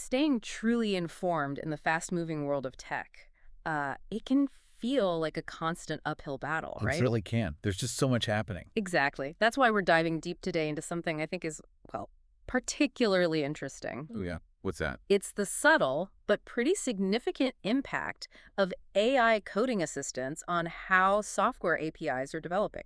staying truly informed in the fast-moving world of tech, it can feel like a constant uphill battle, It right? certainly can. There's just so much happening. Exactly. That's why we're diving deep today into something I think is, well, particularly interesting. Oh, yeah. What's that? It's the subtle but pretty significant impact of AI coding assistants on how software APIs are developing,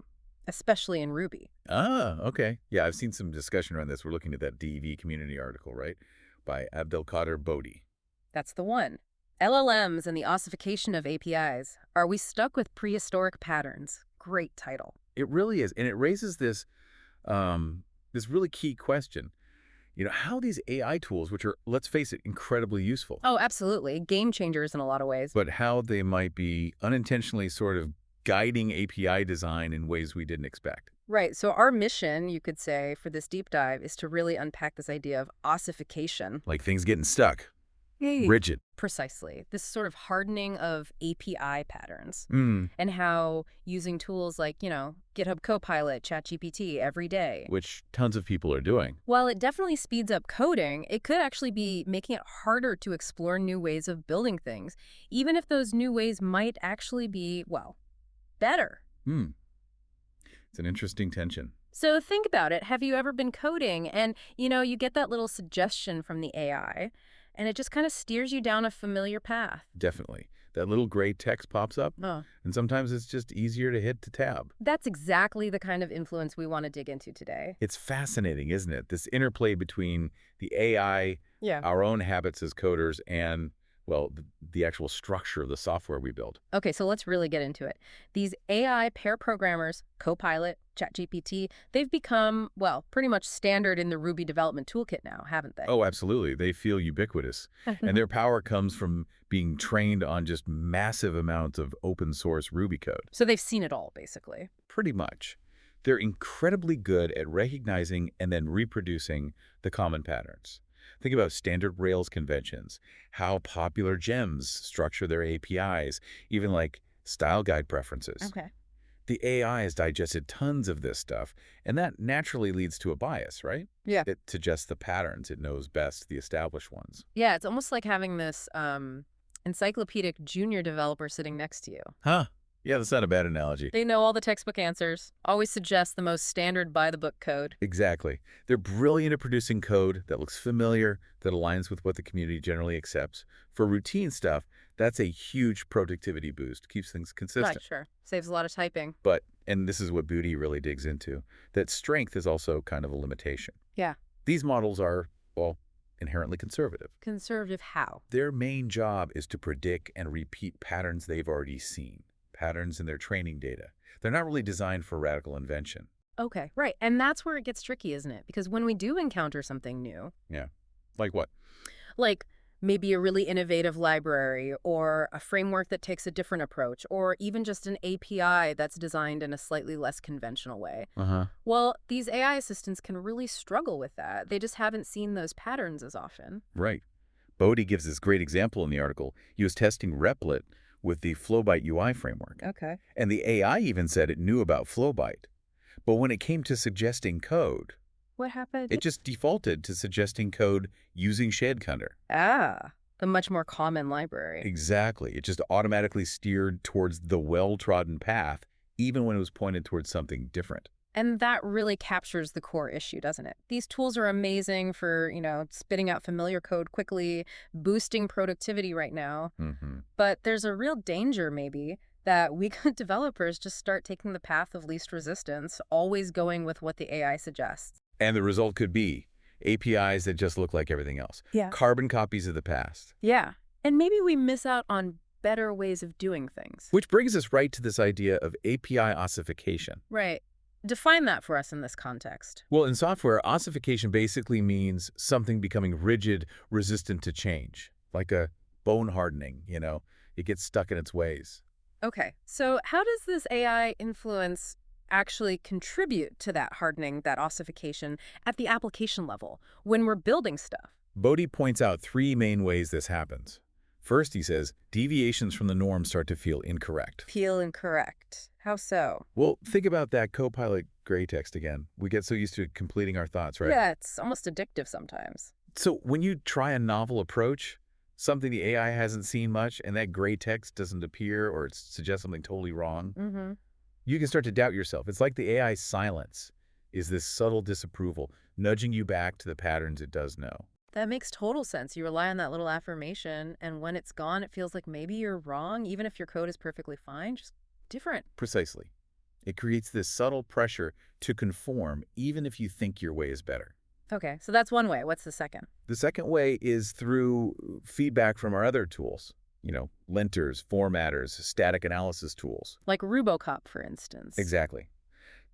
especially in Ruby. Ah, okay. Yeah, I've seen some discussion around this. We're looking at that DV community article, right? By Abdelkader Bodhi. That's the one. LLMs and the ossification of APIs. Are we stuck with prehistoric patterns? Great title. It really is. And it raises this really key question. How these AI tools, which are, let's face it, incredibly useful, Oh, absolutely. Game changers in a lot of ways. but how they might be unintentionally sort of guiding API design in ways we didn't expect. Right. So our mission, you could say, for this deep dive is to really unpack this idea of ossification. Like things getting stuck, Yay. rigid. Precisely. This sort of hardening of API patterns Mm, and how using tools like, GitHub Copilot, ChatGPT every day. which tons of people are doing. While it definitely speeds up coding, it could actually be making it harder to explore new ways of building things, even if those new ways might actually be, well, better. Hmm. It's an interesting tension. So think about it. Have you ever been coding and, you get that little suggestion from the AI and it just kind of steers you down a familiar path? Definitely. That little gray text pops up, Oh. and sometimes it's just easier to hit the tab. That's exactly the kind of influence we want to dig into today. It's fascinating, isn't it? This interplay between the AI, Yeah. our own habits as coders, and, well, the actual structure of the software we build. Okay, so let's really get into it. These AI pair programmers, Copilot, ChatGPT, they've become, well, pretty much standard in the Ruby development toolkit now, haven't they? Oh, absolutely. They feel ubiquitous. And their power comes from being trained on just massive amounts of open source Ruby code. So they've seen it all, basically. Pretty much. They're incredibly good at recognizing and then reproducing the common patterns. Think about standard Rails conventions, how popular gems structure their APIs, even like style guide preferences. Okay. The AI has digested tons of this stuff, and that naturally leads to a bias, right? Yeah. It suggests the patterns it knows best, the established ones. Yeah, it's almost like having this encyclopedic junior developer sitting next to you. Huh. Yeah, that's not a bad analogy. They know all the textbook answers, always suggest the most standard by-the-book code. Exactly. They're brilliant at producing code that looks familiar, that aligns with what the community generally accepts. For routine stuff, that's a huge productivity boost, keeps things consistent. Right, sure. Saves a lot of typing. But, and this is what Booty really digs into, that strength is also kind of a limitation. Yeah. These models are, well, inherently conservative. Conservative how? Their main job is to predict and repeat patterns they've already seen, patterns in their training data. They're not really designed for radical invention. Okay, right. And that's where it gets tricky, isn't it? Because when we do encounter something new, Yeah. Like what? like maybe a really innovative library or a framework that takes a different approach or even just an API that's designed in a slightly less conventional way. Uh-huh. Well, these AI assistants can really struggle with that. They just haven't seen those patterns as often. Right. Bodhi gives this great example in the article. He was testing Replit with the Flowbyte UI framework. Okay. And the AI even said it knew about Flowbyte. But when it came to suggesting code, What happened? it just defaulted to suggesting code using Shadecunner. The much more common library. Exactly. It just automatically steered towards the well-trodden path, even when it was pointed towards something different. And that really captures the core issue, doesn't it? These tools are amazing for, spitting out familiar code quickly, boosting productivity right now. Mm-hmm. But there's a real danger, maybe, that we good developers just start taking the path of least resistance, always going with what the AI suggests. And the result could be APIs that just look like everything else. Yeah. Carbon copies of the past. Yeah. And maybe we miss out on better ways of doing things. Which brings us right to this idea of API ossification. Right. Define that for us in this context. Well, in software, ossification basically means something becoming rigid, resistant to change. Like a bone hardening, It gets stuck in its ways. Okay. So how does this AI influence actually contribute to that hardening, that ossification at the application level when we're building stuff? Bodhi points out three main ways this happens. First, he says, deviations from the norm start to feel incorrect. Feel incorrect. How so? Well, think about that Copilot gray text again. We get so used to completing our thoughts, right? Yeah, it's almost addictive sometimes. So when you try a novel approach, something the AI hasn't seen much, and that gray text doesn't appear or it suggests something totally wrong, Mm-hmm. you can start to doubt yourself. It's like the AI silence is this subtle disapproval, nudging you back to the patterns it does know. That makes total sense. You rely on that little affirmation, and when it's gone, it feels like maybe you're wrong, even if your code is perfectly fine, just different. Precisely. It creates this subtle pressure to conform, even if you think your way is better. Okay, so that's one way. What's the second? The second way is through feedback from our other tools, linters, formatters, static analysis tools. Like Rubocop, for instance. Exactly.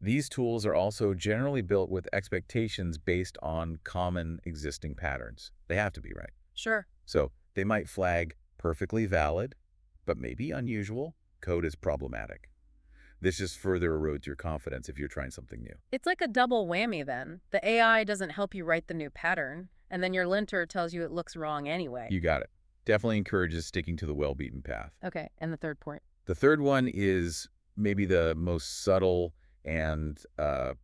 These tools are also generally built with expectations based on common existing patterns. They have to be, right? Sure. So they might flag perfectly valid, but maybe unusual, code is problematic. This just further erodes your confidence if you're trying something new. It's like a double whammy then. The AI doesn't help you write the new pattern, and then your linter tells you it looks wrong anyway. You got it. Definitely encourages sticking to the well-beaten path. Okay, and the third point. The third one is maybe the most subtle and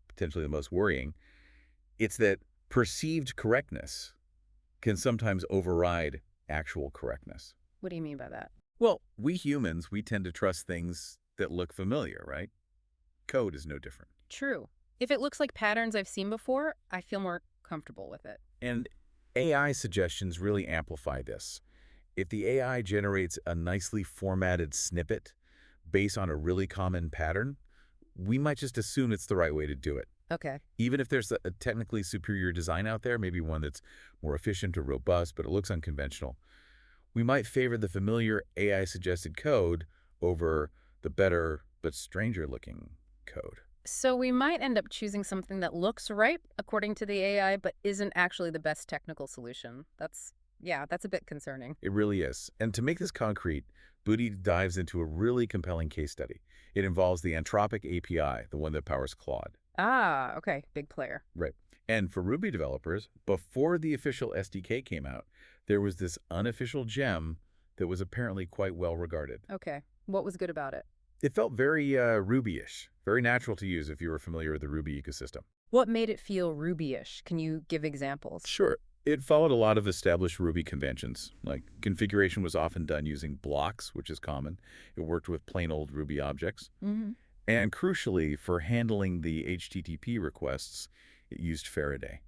potentially the most worrying. It's that perceived correctness can sometimes override actual correctness. What do you mean by that? Well, we humans, we tend to trust things that look familiar, right? Code is no different. True. If it looks like patterns I've seen before, I feel more comfortable with it. And AI suggestions really amplify this. If the AI generates a nicely formatted snippet based on a really common pattern, we might just assume it's the right way to do it. Okay. Even if there's a technically superior design out there, maybe one that's more efficient or robust, but it looks unconventional, we might favor the familiar AI-suggested code over the better but stranger-looking code. So we might end up choosing something that looks right according to the AI, but isn't actually the best technical solution. That's a bit concerning. It really is. And to make this concrete, Booty dives into a really compelling case study. It involves the Anthropic API, the one that powers Claude. Ah, okay. Big player. Right. And for Ruby developers, before the official SDK came out, there was this unofficial gem that was apparently quite well regarded. Okay. What was good about it? It felt very Ruby-ish, very natural to use if you were familiar with the Ruby ecosystem. What made it feel Ruby-ish? Can you give examples? Sure. It followed a lot of established Ruby conventions. Like, configuration was often done using blocks, which is common. It worked with plain old Ruby objects. Mm-hmm. And crucially, for handling the HTTP requests, it used Faraday.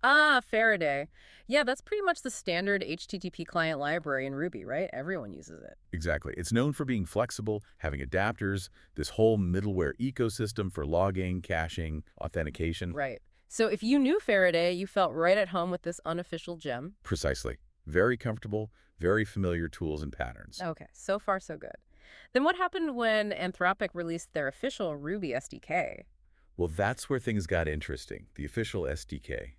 Ah, Faraday. Yeah, that's pretty much the standard HTTP client library in Ruby, right? Everyone uses it. Exactly. It's known for being flexible, having adapters, this whole middleware ecosystem for logging, caching, authentication. Right. So if you knew Faraday, you felt right at home with this unofficial gem. Precisely. Very comfortable, very familiar tools and patterns. Okay, so far so good. Then what happened when Anthropic released their official Ruby SDK? Well, that's where things got interesting, the official SDK.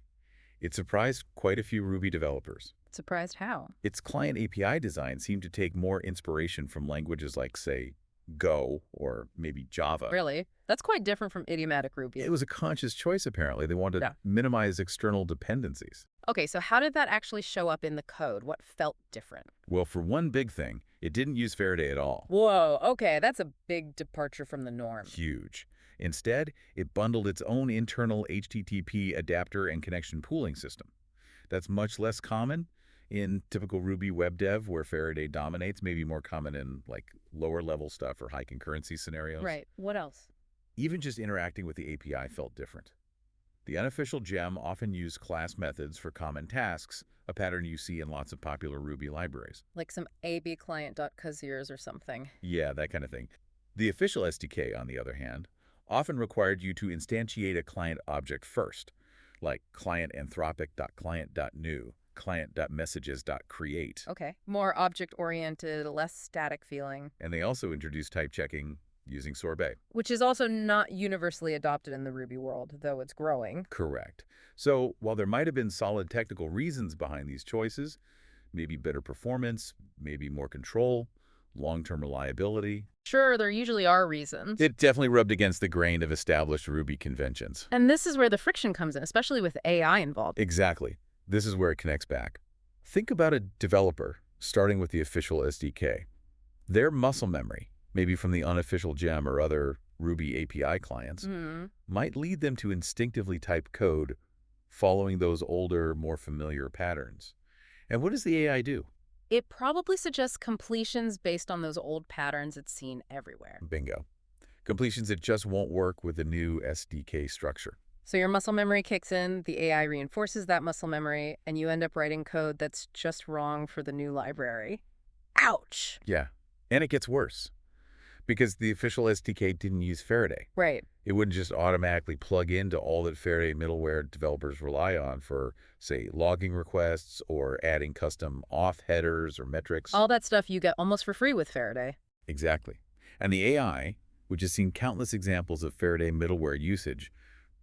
It surprised quite a few Ruby developers. Surprised how? Its client API design seemed to take more inspiration from languages like, say, Go or maybe Java. Really? That's quite different from idiomatic Ruby. It was a conscious choice, apparently. They wanted Yeah. to minimize external dependencies. Okay, so how did that actually show up in the code? What felt different? Well, for one big thing, it didn't use Faraday at all. Whoa, okay, that's a big departure from the norm. Huge. Instead, it bundled its own internal HTTP adapter and connection pooling system. That's much less common in typical Ruby web dev where Faraday dominates, maybe more common in like lower level stuff or high concurrency scenarios. Right, what else? Even just interacting with the API felt different. The unofficial gem often used class methods for common tasks, a pattern you see in lots of popular Ruby libraries. Like some abclient.casiers or something. Yeah, that kind of thing. The official SDK, on the other hand, often required you to instantiate a client object first, like client anthropic.client.new, client.messages.create. Okay, more object-oriented, less static feeling. And they also introduced type checking using sorbet. Which is also not universally adopted in the Ruby world, though it's growing. Correct. So while there might have been solid technical reasons behind these choices, maybe better performance, maybe more control, long-term reliability, Sure, there usually are reasons. it definitely rubbed against the grain of established Ruby conventions. And this is where the friction comes in, especially with AI involved. Exactly. This is where it connects back. Think about a developer starting with the official SDK. Their muscle memory, maybe from the unofficial gem or other Ruby API clients, Mm. might lead them to instinctively type code following those older, more familiar patterns. And what does the AI do? It probably suggests completions based on those old patterns it's seen everywhere. Bingo. Completions that just won't work with the new SDK structure. So your muscle memory kicks in, the AI reinforces that muscle memory, and you end up writing code that's just wrong for the new library. Ouch! Yeah. And it gets worse because the official SDK didn't use Faraday. Right. It wouldn't just automatically plug into all that Faraday middleware developers rely on for, say, logging requests or adding custom auth headers or metrics. All that stuff you get almost for free with Faraday. Exactly. And the AI, which has seen countless examples of Faraday middleware usage,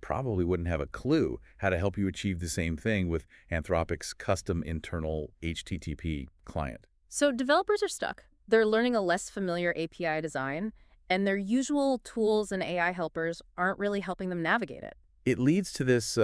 probably wouldn't have a clue how to help you achieve the same thing with Anthropic's custom internal HTTP client. So developers are stuck. They're learning a less familiar API design, and their usual tools and AI helpers aren't really helping them navigate it. It leads to this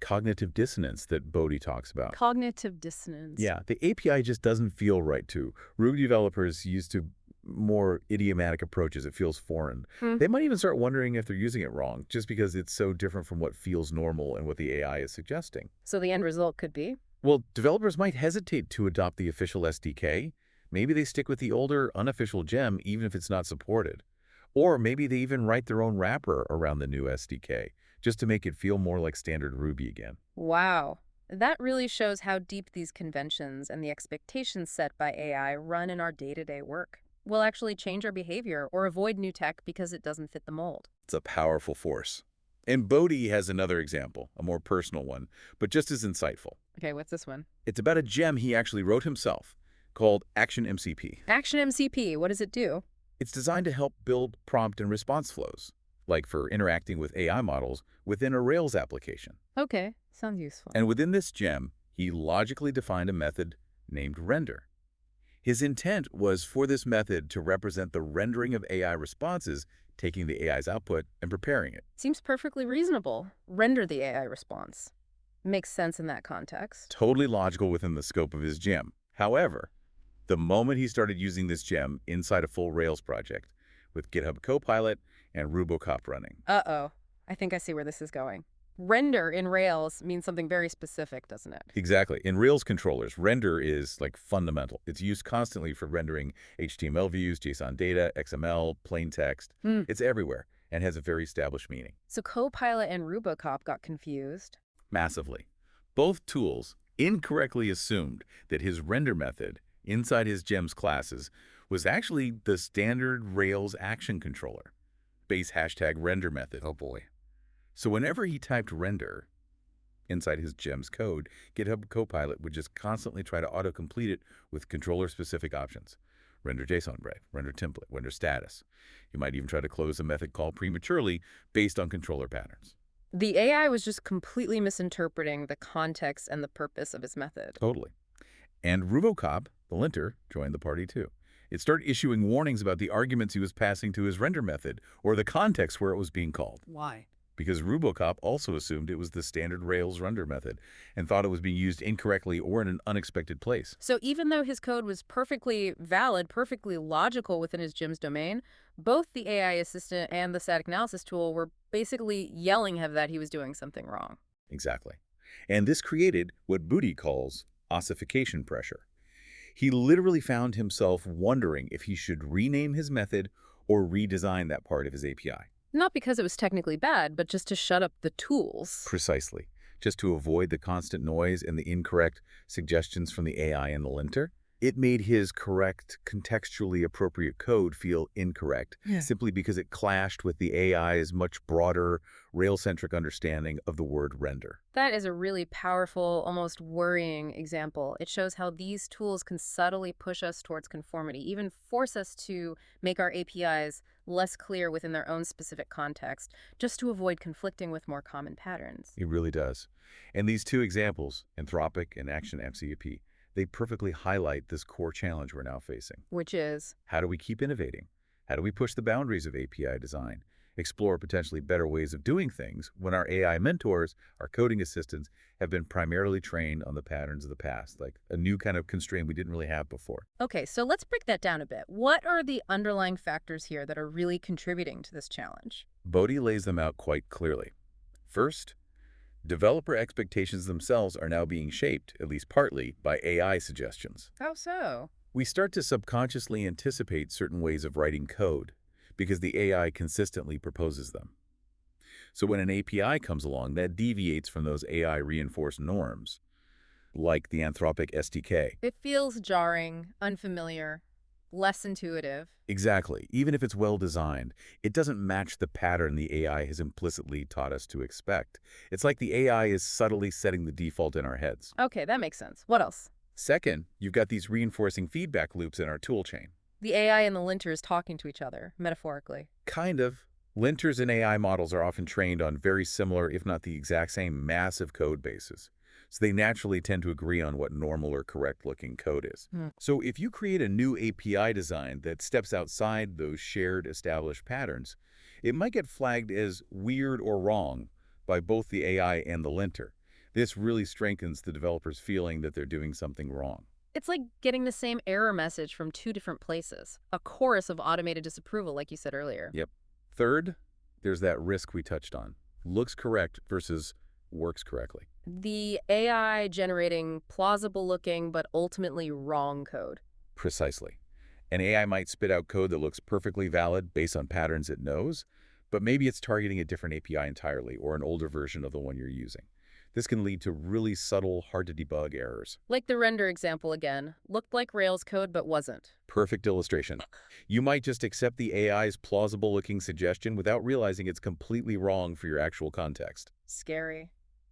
cognitive dissonance that Bodhi talks about. Cognitive dissonance. Yeah, the API just doesn't feel right to Ruby developers used to more idiomatic approaches. It feels foreign. Hmm. They might even start wondering if they're using it wrong just because it's so different from what feels normal and what the AI is suggesting. So the end result could be? Well, developers might hesitate to adopt the official SDK. Maybe they stick with the older, unofficial gem even if it's not supported. Or maybe they even write their own wrapper around the new SDK just to make it feel more like standard Ruby again. Wow. That really shows how deep these conventions and the expectations set by AI run in our day-to-day work. We'll actually change our behavior or avoid new tech because it doesn't fit the mold. It's a powerful force. And Bodhi has another example, a more personal one, but just as insightful. Okay, what's this one? It's about a gem he actually wrote himself called Action MCP. Action MCP, what does it do? It's designed to help build prompt and response flows, like for interacting with AI models within a Rails application. Okay, sounds useful. And within this gem, he logically defined a method named render. His intent was for this method to represent the rendering of AI responses, taking the AI's output and preparing it. Seems perfectly reasonable. Render the AI response. Makes sense in that context. Totally logical within the scope of his gem. However, the moment he started using this gem inside a full Rails project with GitHub Copilot and RuboCop running. Uh-oh. I think I see where this is going. Render in Rails means something very specific, doesn't it? Exactly. In Rails controllers, render is like fundamental. It's used constantly for rendering HTML views, JSON data, XML, plain text. It's everywhere and has a very established meaning. So Copilot and RuboCop got confused. Massively. Both tools incorrectly assumed that his render method inside his gems classes was actually the standard Rails action controller, base hashtag render method. Oh boy. So whenever he typed render inside his gems code, GitHub Copilot would just constantly try to autocomplete it with controller-specific options. Render JSON break, render template, render status. You might even try to close a method call prematurely based on controller patterns. The AI was just completely misinterpreting the context and the purpose of his method. Totally. And RuboCop, the linter, joined the party too. It started issuing warnings about the arguments he was passing to his render method or the context where it was being called. Why? Because RuboCop also assumed it was the standard Rails render method and thought it was being used incorrectly or in an unexpected place. So even though his code was perfectly valid, perfectly logical within his gem's domain, both the AI assistant and the static analysis tool were basically yelling at him that he was doing something wrong. Exactly. And this created what Bodhi calls ossification pressure. He literally found himself wondering if he should rename his method or redesign that part of his API. Not because it was technically bad, but just to shut up the tools. Precisely. Just to avoid the constant noise and the incorrect suggestions from the AI and the linter. It made his correct, contextually appropriate code feel incorrect, simply because it clashed with the AI's much broader, Rail-centric understanding of the word render. That is a really powerful, almost worrying example. It shows how these tools can subtly push us towards conformity, even force us to make our APIs less clear within their own specific context, just to avoid conflicting with more common patterns. It really does. And these two examples, Anthropic and Action MCP, they perfectly highlight this core challenge we're now facing. Which is? How do we keep innovating? How do we push the boundaries of API design? Explore potentially better ways of doing things when our AI mentors, our coding assistants, have been primarily trained on the patterns of the past, like a new kind of constraint we didn't really have before. Okay, so let's break that down a bit. What are the underlying factors here that are really contributing to this challenge? Bodhi lays them out quite clearly. First, Developer expectations themselves are now being shaped, at least partly, by AI suggestions. How so? We start to subconsciously anticipate certain ways of writing code because the AI consistently proposes them. So when an API comes along that deviates from those AI-reinforced norms, like the Anthropic SDK, It feels jarring, unfamiliar, less intuitive. exactly, even if it's well-designed, it doesn't match the pattern the AI has implicitly taught us to expect. It's like the AI is subtly setting the default in our heads. Okay, that makes sense. What else? Second, you've got these reinforcing feedback loops in our toolchain. The AI and the linters talking to each other, metaphorically. Kind of. Linters and AI models are often trained on very similar, if not the exact same, massive code bases. So they naturally tend to agree on what normal or correct-looking code is. Hmm. So if you create a new API design that steps outside those shared established patterns, it might get flagged as weird or wrong by both the AI and the linter. This really strengthens the developer's feeling that they're doing something wrong. It's like getting the same error message from two different places. A chorus of automated disapproval, like you said earlier. Yep. Third, there's that risk we touched on. Looks correct versus works correctly. The AI generating plausible-looking but ultimately wrong code. Precisely. An AI might spit out code that looks perfectly valid based on patterns it knows, but maybe it's targeting a different API entirely or an older version of the one you're using. This can lead to really subtle, hard-to-debug errors. Like the render example again. Looked like Rails code but wasn't. Perfect illustration. You might just accept the AI's plausible-looking suggestion without realizing it's completely wrong for your actual context. Scary.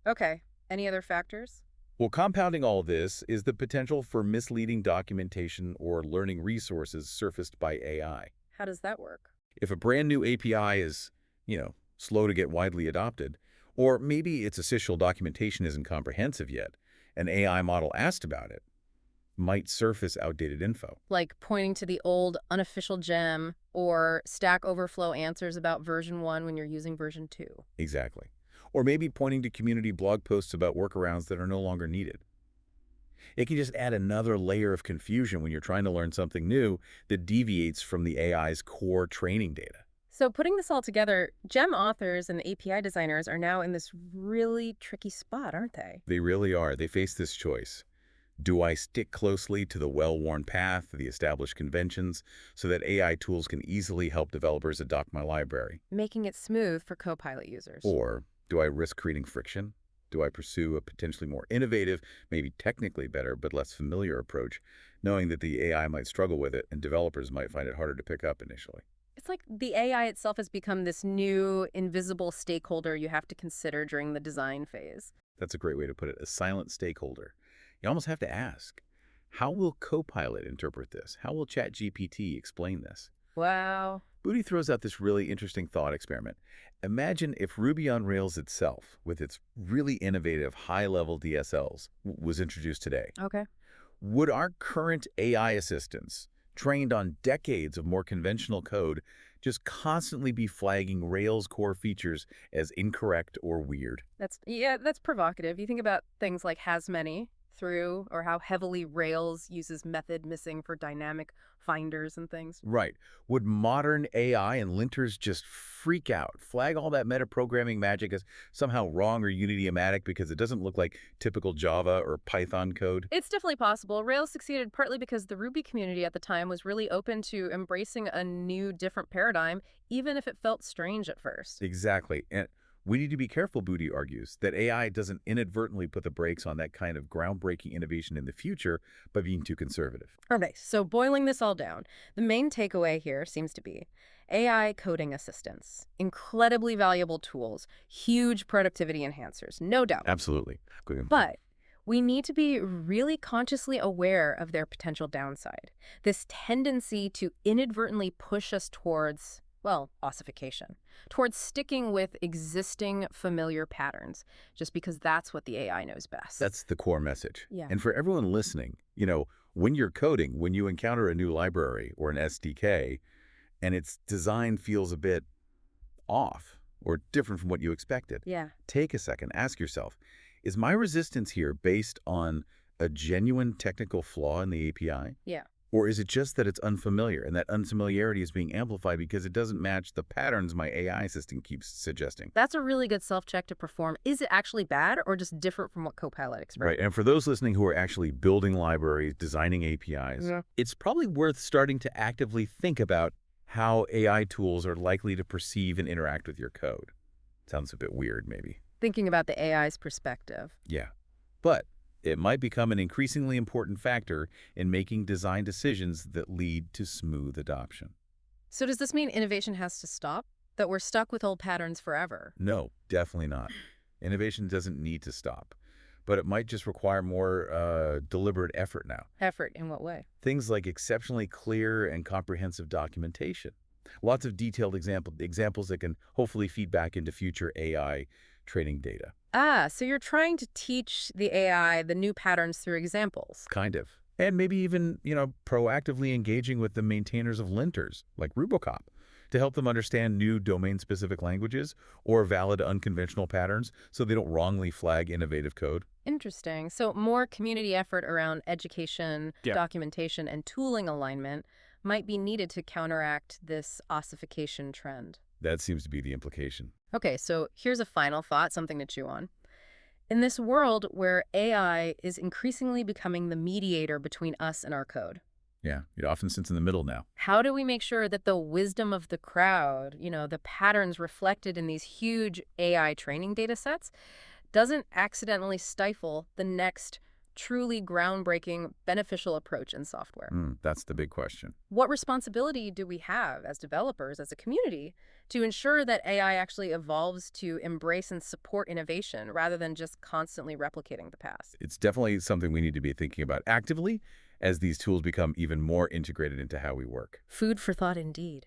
Okay, any other factors? Well, compounding all this is the potential for misleading documentation or learning resources surfaced by AI. How does that work? If a brand new API is, slow to get widely adopted, or maybe its official documentation isn't comprehensive yet, an AI model asked about it might surface outdated info. Like pointing to the old unofficial gem or Stack Overflow answers about version 1 when you're using version 2. Exactly. Or maybe pointing to community blog posts about workarounds that are no longer needed. It can just add another layer of confusion when you're trying to learn something new that deviates from the AI's core training data. So putting this all together, gem authors and API designers are now in this really tricky spot, aren't they? They really are. They face this choice. Do I stick closely to the well-worn path, the established conventions, so that AI tools can easily help developers adopt my library? Making it smooth for Copilot users. Or do I risk creating friction? Do I pursue a potentially more innovative, maybe technically better, but less familiar approach, knowing that the AI might struggle with it and developers might find it harder to pick up initially? It's like the AI itself has become this new invisible stakeholder you have to consider during the design phase. That's a great way to put it, a silent stakeholder. You almost have to ask, how will Copilot interpret this? How will ChatGPT explain this? Wow. Booty throws out this really interesting thought experiment. Imagine if Ruby on Rails itself, with its really innovative high-level DSLs, was introduced today. Okay. Would our current AI assistants, trained on decades of more conventional code, just constantly be flagging Rails core features as incorrect or weird? That's provocative. You think about things like has many through or how heavily Rails uses method missing for dynamic finders and things. Right. Would modern AI and linters just freak out, flag all that metaprogramming magic as somehow wrong or Unity-omatic because it doesn't look like typical Java or Python code? It's definitely possible. Rails succeeded partly because the Ruby community at the time was really open to embracing a new, different paradigm, even if it felt strange at first. Exactly. And we need to be careful, Booty argues, that AI doesn't inadvertently put the brakes on that kind of groundbreaking innovation in the future by being too conservative. Okay, so boiling this all down, the main takeaway here seems to be AI coding assistants, incredibly valuable tools, huge productivity enhancers, no doubt. Absolutely. But we need to be really consciously aware of their potential downside, this tendency to inadvertently push us towards, well, ossification, towards sticking with existing familiar patterns, just because that's what the AI knows best. That's the core message. Yeah. And for everyone listening, when you're coding, when you encounter a new library or an SDK, and its design feels a bit off or different from what you expected, Yeah. take a second, ask yourself, is my resistance here based on a genuine technical flaw in the API? Yeah. Or is it just that it's unfamiliar, and that unfamiliarity is being amplified because it doesn't match the patterns my AI system keeps suggesting? That's a really good self-check to perform. Is it actually bad or just different from what Copilot Right, expected? and for those listening who are actually building libraries, designing APIs, Yeah. it's probably worth starting to actively think about how AI tools are likely to perceive and interact with your code. Sounds a bit weird, maybe. Thinking about the AI's perspective. Yeah. But it might become an increasingly important factor in making design decisions that lead to smooth adoption. So does this mean innovation has to stop? That we're stuck with old patterns forever? No, definitely not. Innovation doesn't need to stop, but it might just require more deliberate effort now. Effort in what way? Things like exceptionally clear and comprehensive documentation. Lots of detailed examples that can hopefully feed back into future AI training data. Ah, so you're trying to teach the AI the new patterns through examples. Kind of. And maybe even, proactively engaging with the maintainers of linters, like Rubocop, to help them understand new domain-specific languages or valid unconventional patterns so they don't wrongly flag innovative code. Interesting. So more community effort around education, Yeah. documentation, and tooling alignment might be needed to counteract this ossification trend. That seems to be the implication. Okay, so here's a final thought, something to chew on. In this world where AI is increasingly becoming the mediator between us and our code, Yeah, it often sits in the middle now. how do we make sure that the wisdom of the crowd, the patterns reflected in these huge AI training data sets, doesn't accidentally stifle the next truly groundbreaking, beneficial approach in software? That's the big question. What responsibility do we have as developers, as a community, to ensure that AI actually evolves to embrace and support innovation rather than just constantly replicating the past? It's definitely something we need to be thinking about actively as these tools become even more integrated into how we work. Food for thought indeed.